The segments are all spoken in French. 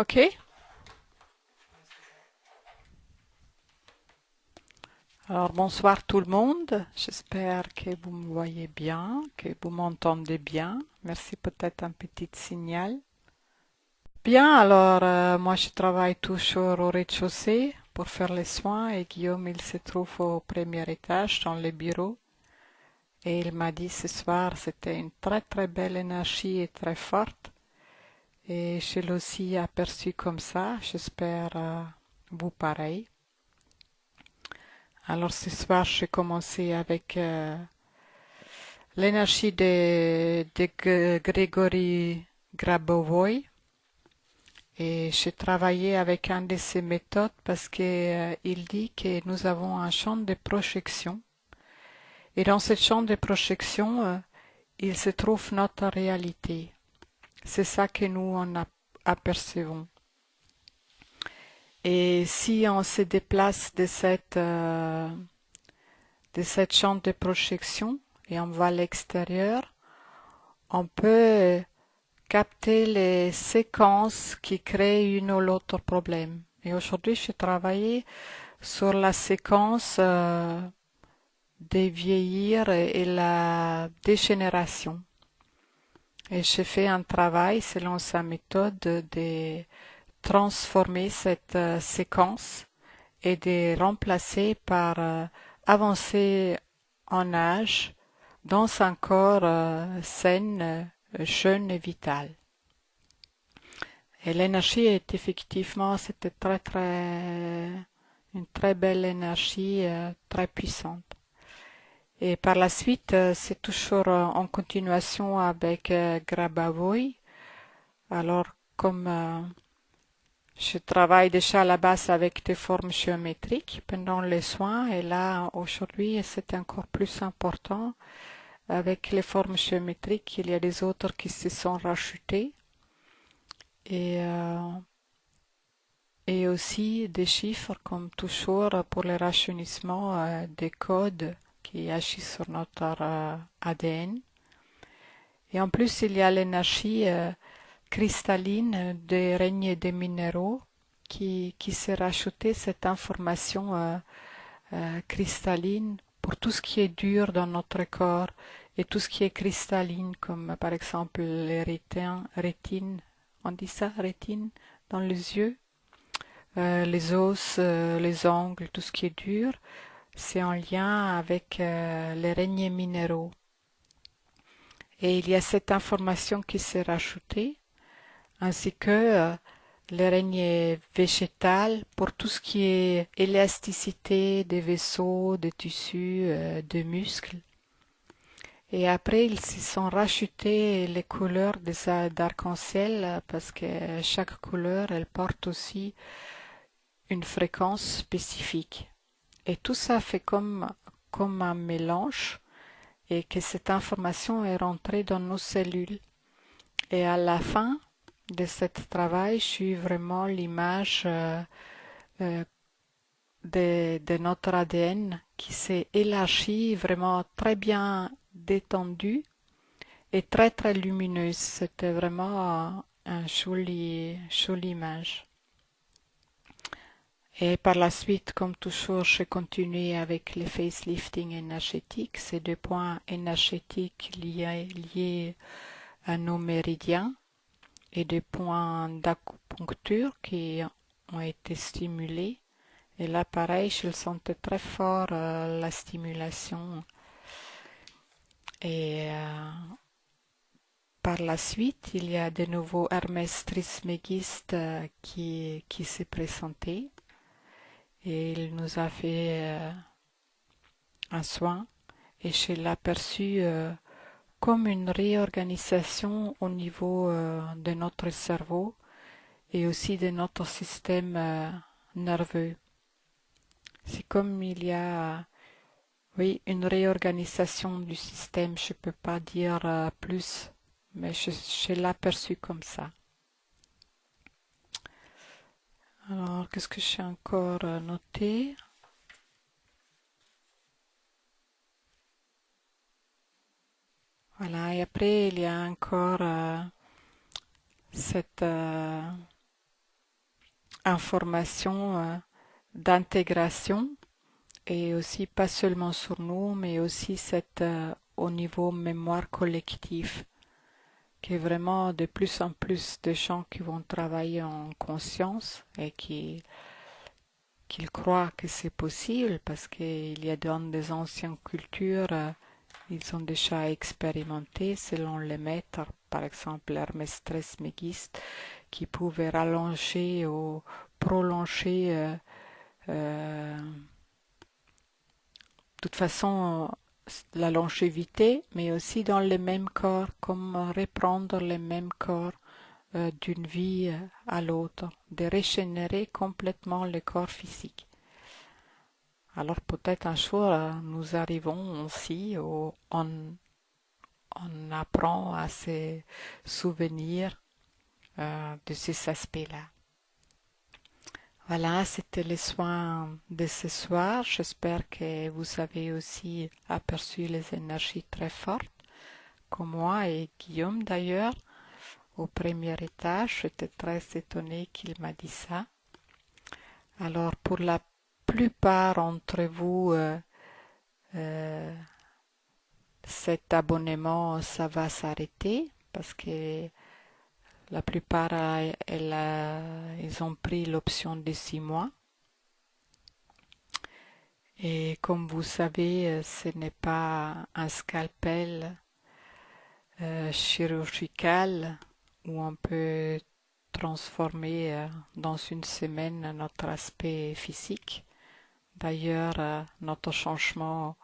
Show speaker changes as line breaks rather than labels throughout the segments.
Ok? Alors bonsoir tout le monde. J'espère que vous me voyez bien, que vous m'entendez bien. Merci, peut-être un petit signal. Bien, alors moi je travaille toujours au rez-de-chaussée pour faire les soins et Guillaume il se trouve au premier étage dans le bureau. Et il m'a dit ce soir c'était une très très belle énergie et très forte. Et je l'ai aussi aperçu comme ça. J'espère vous pareil. Alors ce soir, j'ai commencé avec l'énergie de Grégory Grabovoy et j'ai travaillé avec un de ses méthodes parce que, il dit que nous avons un champ de projection et dans ce champ de projection, il se trouve notre réalité. C'est ça que nous en apercevons. Et si on se déplace de cette champ de projection et on va à l'extérieur, on peut capter les séquences qui créent une ou l'autre problème. Et aujourd'hui, j'ai travaillé sur la séquence de vieillir et la dégénération. Et j'ai fait un travail selon sa méthode de transformer cette séquence et de remplacer par avancer en âge dans un corps sain, jeune et vital. Et l'énergie est effectivement, c'était une très belle énergie, très puissante. Et par la suite, c'est toujours en continuation avec Grabavoy. Alors, comme je travaille déjà à la base avec des formes géométriques pendant les soins, et là, aujourd'hui, c'est encore plus important. Avec les formes géométriques, il y a des autres qui se sont rachetés. Et et aussi des chiffres comme toujours pour le rajeunissement des codes qui agissent sur notre ADN. Et en plus, il y a l'énergie cristalline des règnes des minéraux qui s'est rajoutée cette information cristalline pour tout ce qui est dur dans notre corps et tout ce qui est cristalline comme par exemple les rétines, on dit ça, rétine dans les yeux, les os, les ongles, tout ce qui est dur, c'est en lien avec les règnes minéraux. Et il y a cette information qui s'est rajoutée, ainsi que les règnes végétales pour tout ce qui est élasticité des vaisseaux, des tissus, des muscles. Et après, ils se sont rajoutés les couleurs d'arc-en-ciel parce que chaque couleur, elle porte aussi une fréquence spécifique. Et tout ça fait comme un mélange et que cette information est rentrée dans nos cellules. Et à la fin de ce travail, j'ai eu vraiment l'image euh, de notre ADN qui s'est élargi, vraiment très bien détendu et très très lumineuse. C'était vraiment une jolie image. Et par la suite, comme toujours, j'ai continué avec les facelifting énergétiques, ces deux points énergétiques liés à nos méridiens et des points d'acupuncture qui ont été stimulés. Et là, pareil, je le sentais très fort, la stimulation. Et par la suite, il y a de nouveau Hermès Trismégiste qui s'est présenté. Et il nous a fait un soin. Et je l'ai aperçu comme une réorganisation au niveau de notre cerveau et aussi de notre système nerveux. C'est comme il y a, oui, une réorganisation du système, je ne peux pas dire plus, mais je l'ai aperçu comme ça. Alors, qu'est-ce que j'ai encore noté? Voilà, et après, il y a encore cette informations d'intégration et aussi pas seulement sur nous, mais aussi au niveau mémoire collective, qui est vraiment de plus en plus de gens qui vont travailler en conscience et qu'ils croient que c'est possible parce qu'il y a dans des anciennes cultures, ils ont déjà expérimenté selon les maîtres, par exemple Hermès Trismégiste, qui pouvait rallonger ou prolonger de toute façon la longévité, mais aussi dans le même corps, comme reprendre le même corps d'une vie à l'autre, de régénérer complètement le corps physique. Alors peut-être un jour nous arrivons aussi où on apprend à se souvenir de ces aspects-là. Voilà, c'était les soins de ce soir. J'espère que vous avez aussi aperçu les énergies très fortes, comme moi et Guillaume d'ailleurs. Au premier étage, j'étais très étonnée qu'il m'a dit ça. Alors pour la plupart d'entre vous, euh, cet abonnement, ça va s'arrêter parce que la plupart, ils ont pris l'option de 6 mois. Et comme vous savez, ce n'est pas un scalpel chirurgical où on peut transformer dans une semaine notre aspect physique. D'ailleurs, notre changement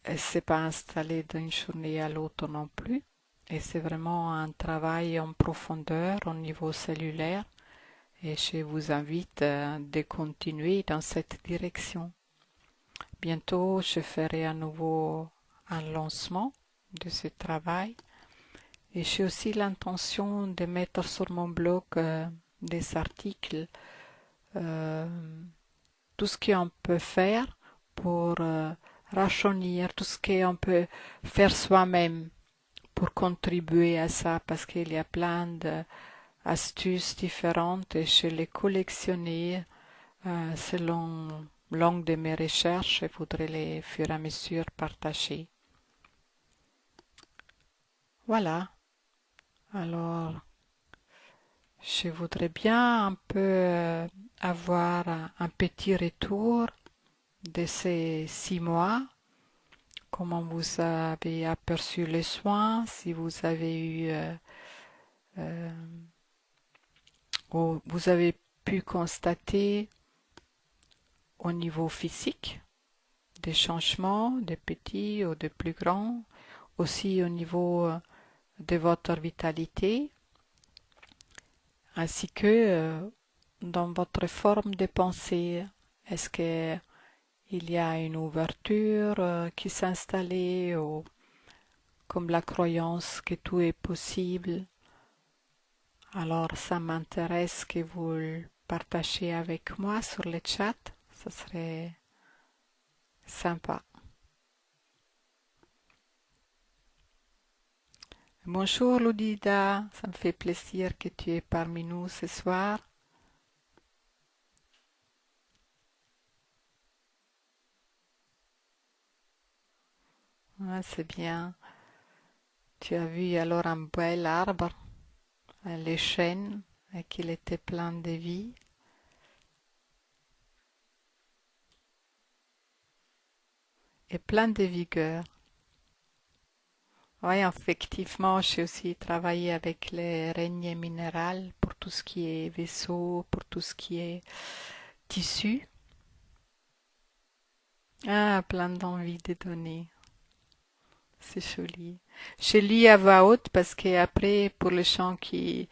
ne s'est pas installé d'une journée à l'autre non plus. Et c'est vraiment un travail en profondeur au niveau cellulaire. Et je vous invite de continuer dans cette direction. Bientôt, je ferai à nouveau un lancement de ce travail. Et j'ai aussi l'intention de mettre sur mon blog des articles, euh, tout ce qu'on peut faire pour rajeunir, tout ce qu'on peut faire soi-même pour contribuer à ça, parce qu'il y a plein d'astuces différentes et je les collectionner selon l'angle de mes recherches et voudrais les fur et à mesure partager. Voilà. Alors, je voudrais bien un peu avoir un petit retour de ces 6 mois, comment vous avez aperçu les soins, si vous avez eu euh, ou vous avez pu constater au niveau physique des changements, des petits ou des plus grands, aussi au niveau de votre vitalité, ainsi que dans votre forme de pensée. Est-ce que il y a une ouverture qui s'est installée ou comme la croyance que tout est possible? Alors ça m'intéresse que vous le partagiez avec moi sur le chat, ça serait sympa. Bonjour Ludida, ça me fait plaisir que tu es parmi nous ce soir. Ah, c'est bien. Tu as vu alors un bel arbre, les chênes, et qu'il était plein de vie et plein de vigueur. Oui, effectivement, j'ai aussi travaillé avec les araignées minérales pour tout ce qui est vaisseau, pour tout ce qui est tissu. Ah, plein d'envie de donner. C'est joli. Je lis à voix haute parce que après, pour les gens qui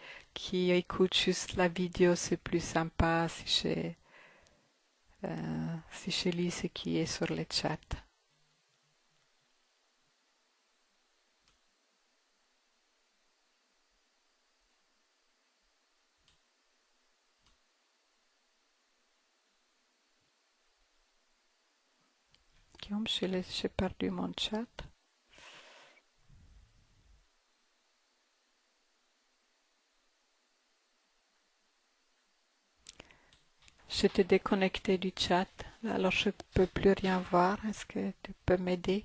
écoutent juste la vidéo, c'est plus sympa si je lis ce qui est sur le chat. Guillaume, j'ai perdu mon chat. Je t'ai déconnecté du chat, alors je peux plus rien voir. Est-ce que tu peux m'aider?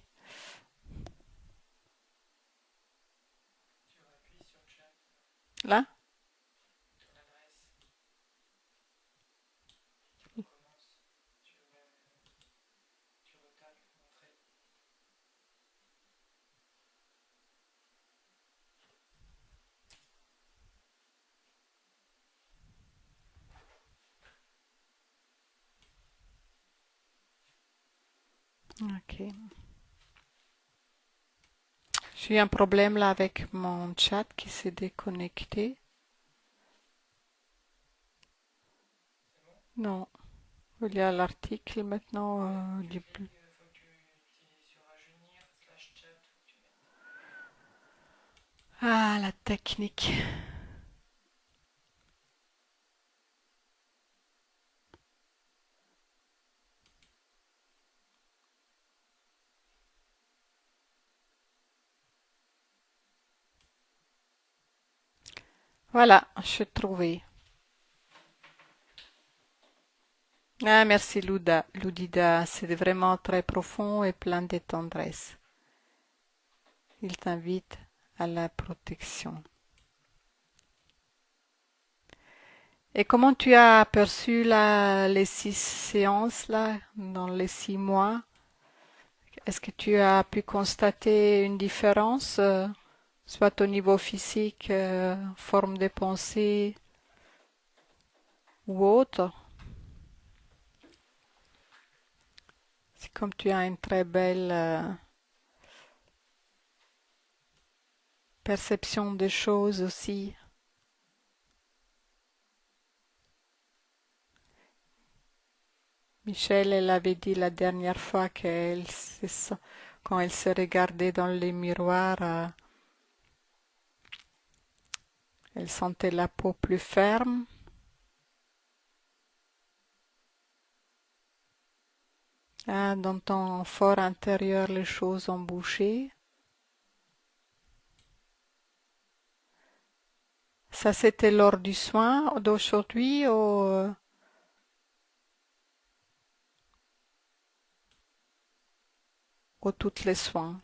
Là? Ok. J'ai eu un problème là avec mon chat qui s'est déconnecté. Non, il y a l'article maintenant du... Ah, la technique. Voilà, j'ai trouvé. Ah, merci Loudida, c'est vraiment très profond et plein de tendresse. Il t'invite à la protection. Et comment tu as aperçu les 6 séances là, dans les 6 mois? Est-ce que tu as pu constater une différence, soit au niveau physique, forme de pensée ou autre? C'est comme tu as une très belle perception des choses aussi. Michel, elle avait dit la dernière fois quand elle se regardait dans les miroirs, elle sentait la peau plus ferme. Ah, dans ton fort intérieur, les choses ont bougé. Ça, c'était lors du soin d'aujourd'hui ou toutes les soins?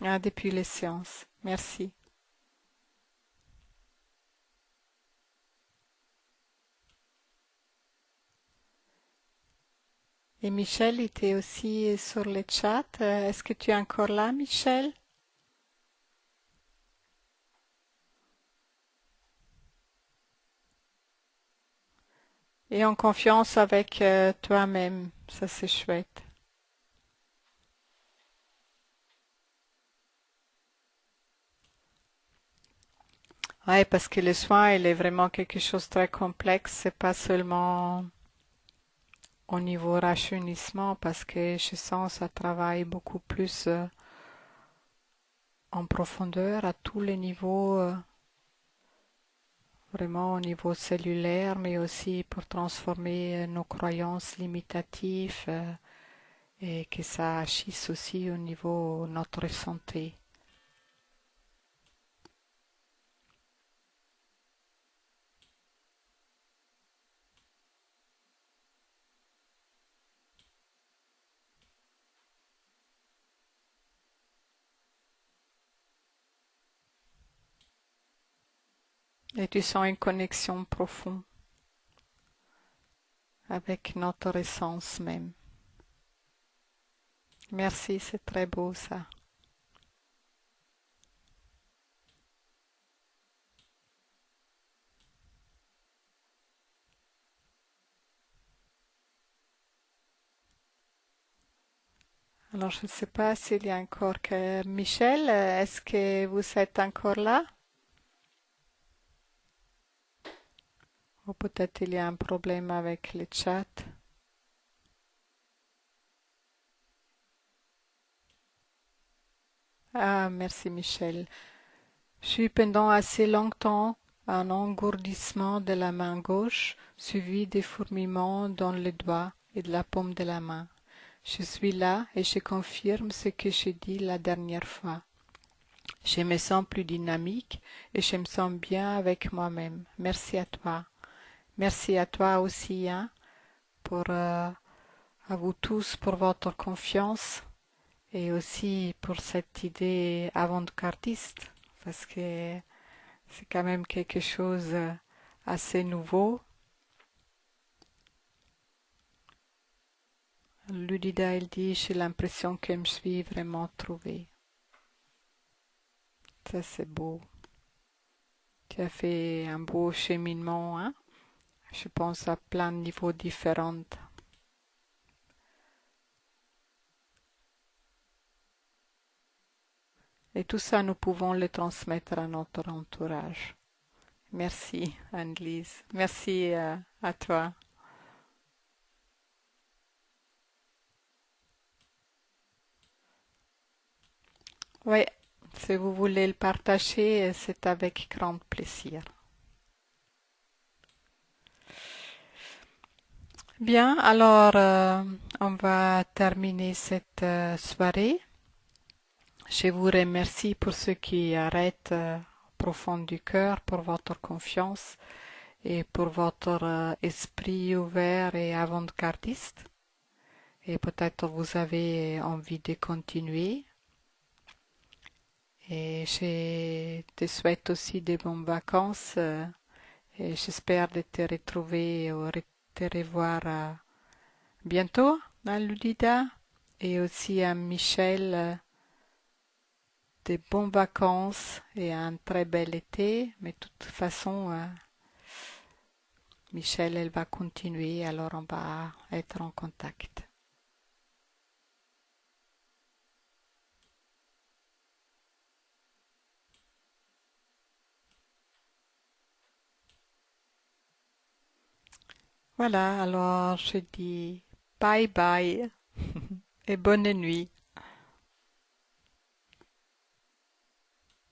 Ah, depuis les séances. Merci. Et Michel était aussi sur le chat. Est-ce que tu es encore là, Michel? Et en confiance avec toi-même. Ça, c'est chouette. Ouais, parce que le soin, il est vraiment quelque chose de très complexe. C'est pas seulement au niveau rajeunissement, parce que je sens que ça travaille beaucoup plus en profondeur à tous les niveaux, vraiment au niveau cellulaire, mais aussi pour transformer nos croyances limitatives et que ça agisse aussi au niveau de notre santé. Et tu sens une connexion profonde avec notre essence même. Merci, c'est très beau ça. Alors, je ne sais pas s'il y a encore que Michel, est-ce que vous êtes encore là? Ou peut-être il y a un problème avec le chat. Ah, merci Michel. J'ai eu pendant assez longtemps un engourdissement de la main gauche, suivi des fourmillements dans les doigts et de la paume de la main. Je suis là et je confirme ce que j'ai dit la dernière fois. Je me sens plus dynamique et je me sens bien avec moi-même. Merci à toi. Merci à toi aussi, hein, pour à vous tous pour votre confiance et aussi pour cette idée avant-gardiste, parce que c'est quand même quelque chose assez nouveau. Ludida, elle dit, j'ai l'impression que je me suis vraiment trouvée. Ça, c'est beau. Tu as fait un beau cheminement, hein? Je pense à plein de niveaux différents. Et tout ça, nous pouvons le transmettre à notre entourage. Merci, Anne-Lise. Merci à toi. Oui, si vous voulez le partager, c'est avec grand plaisir. Bien, alors on va terminer cette soirée. Je vous remercie pour ceux qui arrêtent au profond du cœur, pour votre confiance et pour votre esprit ouvert et avant-gardiste. Et peut-être vous avez envie de continuer. Et je te souhaite aussi de bonnes vacances et j'espère de te retrouver ou te revoir bientôt à Ludida et aussi à Michel de bonnes vacances et un très bel été. Mais de toute façon, Michel, elle va continuer, alors on va être en contact. Voilà, alors je dis bye bye et bonne nuit.